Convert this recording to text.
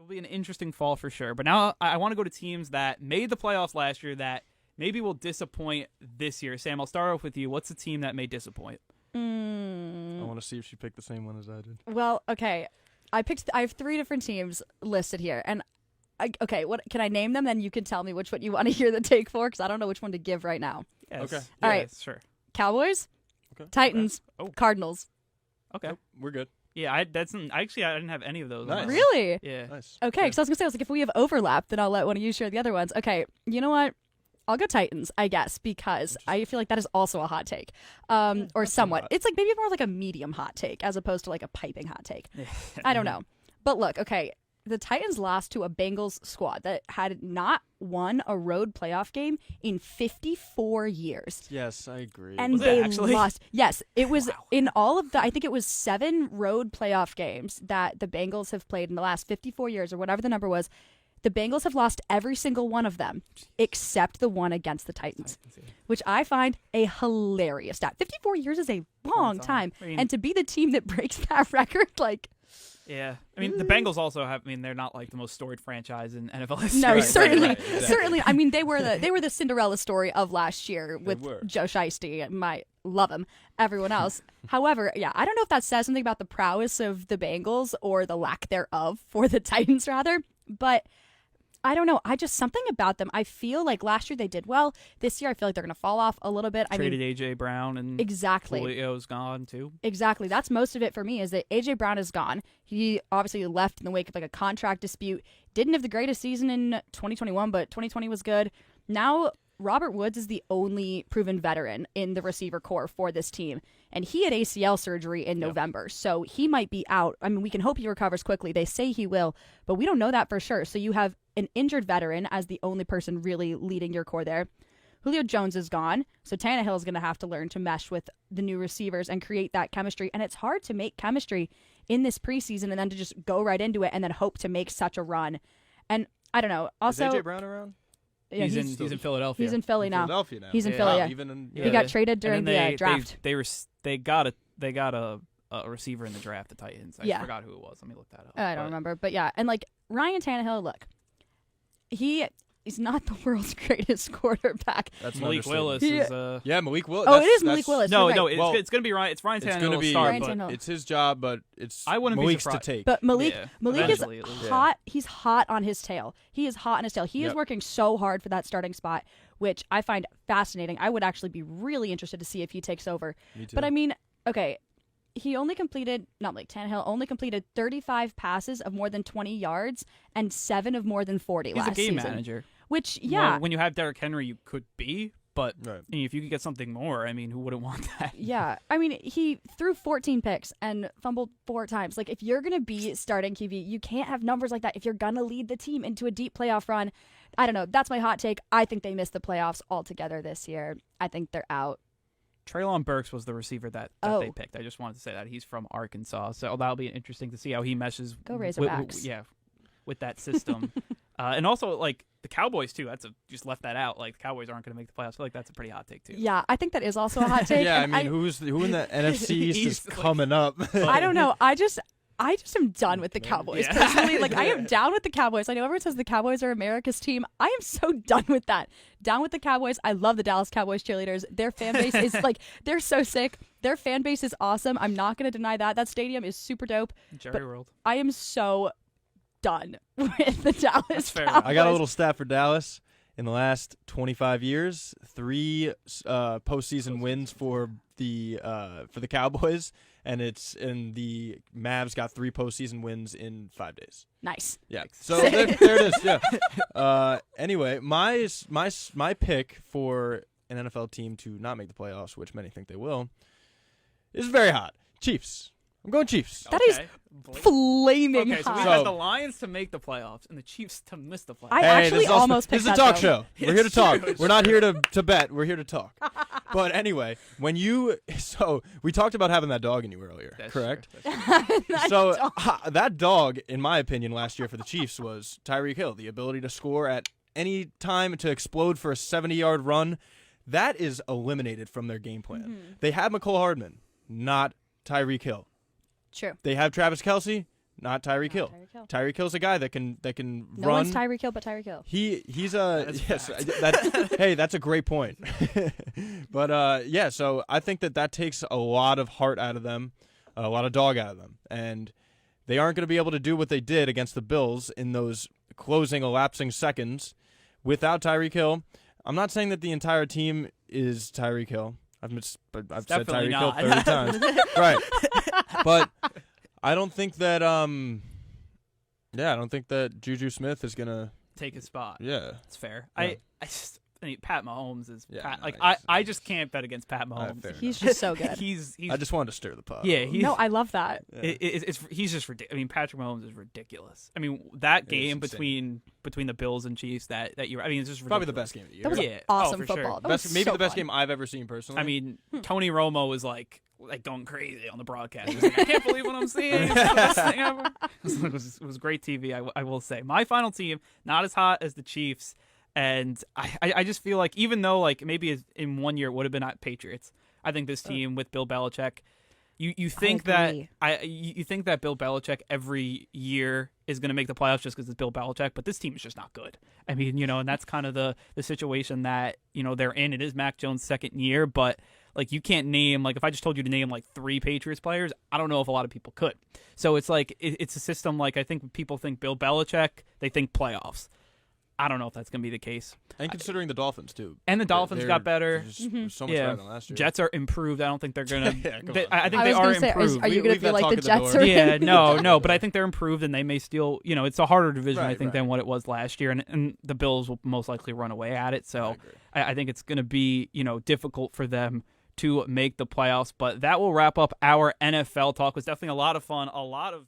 It'll be an interesting fall for sure. But now I want to go to teams that made the playoffs last year that maybe will disappoint this year. Sam, I'll start off with you. What's the team that may disappoint? I want to see if she picked the same one as I did. Well, okay. I have 3 different teams listed here. And, what can I name them? Then you can tell me which one you want to hear the take for, because I don't know which one to give right now. Yes. Okay. All right. Sure. Cowboys, Titans, Cardinals. Okay. Nope, we're good. Yeah, I didn't have any of those. Nice. Really? Yeah. Nice. Okay, because I was going to say, if we have overlap, then I'll let one of you share the other ones. Okay, you know what? I'll go Titans, I guess, because I feel like that is also a hot take. Or somewhat. hot. It's like maybe more like a medium hot take as opposed to like a piping hot take. I don't know. But look, okay, the Titans lost to a Bengals squad that had not won a road playoff game in 54 years. Yes, I agree. And Was it they actually? lost. Yes, it was Wow. in all of the, I think it was 7 road playoff games that the Bengals have played in the last 54 years or whatever the number was. The Bengals have lost every single one of them except the one against the Titans, which I find a hilarious stat. 54 years is a long time. I mean- And to be the team that breaks that record, like, Yeah. I mean, the Bengals also have. I mean, they're not like the most storied franchise in NFL history. no, Right, certainly, right, exactly. certainly. I mean, they were the Cinderella story of last year with were. Joe Shiesty. Love him. Everyone else. However, yeah, I don't know if that says something about the prowess of the Bengals or the lack thereof for the Titans, rather. But I don't know. Something about them. I feel like last year they did well. This year I feel like they're going to fall off a little bit. Traded A.J. Brown and Exactly. Julio's gone too. Exactly. That's most of it for me is that A.J. Brown is gone. He obviously left in the wake of like a contract dispute. Didn't have the greatest season in 2021, but 2020 was good. Now Robert Woods is the only proven veteran in the receiver core for this team. And he had ACL surgery in November, so he might be out. I mean, we can hope he recovers quickly. They say he will, but we don't know that for sure. So you have an injured veteran as the only person really leading your core there. Julio Jones is gone, so Tannehill is going to have to learn to mesh with the new receivers and create that chemistry. And it's hard to make chemistry in this preseason and then to just go right into it and then hope to make such a run. And I don't know. Also, is AJ Brown around? yeah, he's in Philadelphia. He's in Philly now. Philadelphia now. He's in Yeah. Philly. Wow, Yeah. even in, He got traded during And the then draft. They got a receiver in the draft, the Titans. I forgot who it was. Let me look that up. I don't remember, but yeah, and like Ryan Tannehill, look, he is not the world's greatest quarterback. That's an Malik understatement. Willis is. Yeah, Malik Willis. Oh, it is Malik Willis. No, you're no, right. it's gonna be Ryan. It's Ryan It's Tannehill gonna to be start, Ryan but Tannehill. It's his job, but it's I wouldn't be Malik's to surprised. take. But Malik Yeah, is eventually, at least. hot. He's hot on his tail. He is hot on his tail. He is Yep. working so hard for that starting spot, which I find fascinating. I would actually be really interested to see if he takes over. Me too. But I mean, okay, Tannehill only completed 35 passes of more than 20 yards and 7 of more than 40 he's last a game season. manager. Which, Well, yeah. when you have Derrick Henry, you could be, but Right. if you could get something more, I mean, who wouldn't want that? Yeah, I mean, he threw 14 picks and fumbled 4 times. Like, if you're going to be starting QB, you can't have numbers like that if you're going to lead the team into a deep playoff run. I don't know. That's my hot take. I think they missed the playoffs altogether this year. I think they're out. Treylon Burks was the receiver that Oh. they picked. I just wanted to say that. He's from Arkansas, so that'll be interesting to see how he meshes Go Razorbacks. with that system. And also, like, the Cowboys, too. Just left that out. Like, the Cowboys aren't going to make the playoffs. I feel like that's a pretty hot take, too. Yeah, I think that is also a hot take. Yeah, I and mean, who in the NFC East is East, like- coming up? I don't know. I just am done with the Cowboys, Yeah. personally. Like, I am down with the Cowboys. I know everyone says the Cowboys are America's team. I am so done with that. Down with the Cowboys. I love the Dallas Cowboys cheerleaders. Their fan base is, like, they're so sick. Their fan base is awesome. I'm not going to deny that. That stadium is super dope. Jerry World. I am so done with the Dallas fair. Cowboys. I got a little stat for Dallas. In the last 25 years, 3 postseason wins for the Cowboys, and the Mavs got 3 postseason wins in 5 days. Nice. Yeah. So there it is. Yeah. Anyway, my pick for an NFL team to not make the playoffs, which many think they will, is very hot. Chiefs. I'm going Chiefs. That is flaming Okay, so we hot. got the Lions to make the playoffs and the Chiefs to miss the playoffs. I Hey, actually this is almost this picked is a that, talk though. show. We're here to It's talk. true. We're not here to bet. We're here to talk. But anyway, so we talked about having that dog in you earlier, That's correct? true. That's true. So that dog, in my opinion, last year for the Chiefs was Tyreek Hill, the ability to score at any time, to explode for a 70-yard run. That is eliminated from their game plan. Mm-hmm. They have McCole Hardman, not Tyreek Hill. True. They have Travis Kelce, not Tyreek Hill. Tyreek Hill's a guy that can No run. one's Tyreek Hill but Tyreek Hill. He's a hey, that's a great point. But yeah, so I think that takes a lot of heart out of them, a lot of dog out of them, and they aren't going to be able to do what they did against the Bills in those closing, elapsing seconds without Tyreek Hill. I'm not saying that the entire team is Tyreek Hill. I've said Definitely Tyreek Hill not. 30 times. Right. But I don't think that I don't think that Juju Smith is going to take his spot. Yeah. It's fair. Yeah. I mean, Pat Mahomes is Yeah, no, I just can't bet against Pat Mahomes. He's just so good. he's I just wanted to stir the pot. Yeah, No, I love that. Yeah. he's just ridiculous. I mean, Patrick Mahomes is ridiculous. I mean, that game insane. between the Bills and Chiefs that you, I mean, it's just Probably the ridiculous. best game of the year. That was Yeah. awesome for sure. football. That was Maybe so the best fun. game I've ever seen personally. I mean, Tony Romo was like going crazy on the broadcast. He was like, I can't believe what I'm seeing. It's the best thing ever. It was great TV, I will say. My final team, not as hot as the Chiefs. And I just feel like even though like maybe in 1 year it would have been at Patriots, I think this team with Bill Belichick, you think that you think that Bill Belichick every year is going to make the playoffs just because it's Bill Belichick, but this team is just not good. I mean, and that's kind of the situation that they're in. It is Mac Jones' second year, but like you can't name, like if I just told you to name like 3 Patriots players, I don't know if a lot of people could. So it's like it's a system like I think people think Bill Belichick, they think playoffs. I don't know if that's going to be the case. And considering the Dolphins, too. And the Dolphins got better. So much better than last year. Jets are improved. I don't think they're going to Yeah, I think I they was are gonna say, improved. are you going to Leave be that like talk the at the Jets door. are Yeah, in? no, but I think they're improved, and they may still, it's a harder division, I Right, think, right. than what it was last year, and the Bills will most likely run away at it. So agree. I think it's going to be, difficult for them to make the playoffs. But that will wrap up our NFL talk. It was definitely a lot of fun, a lot of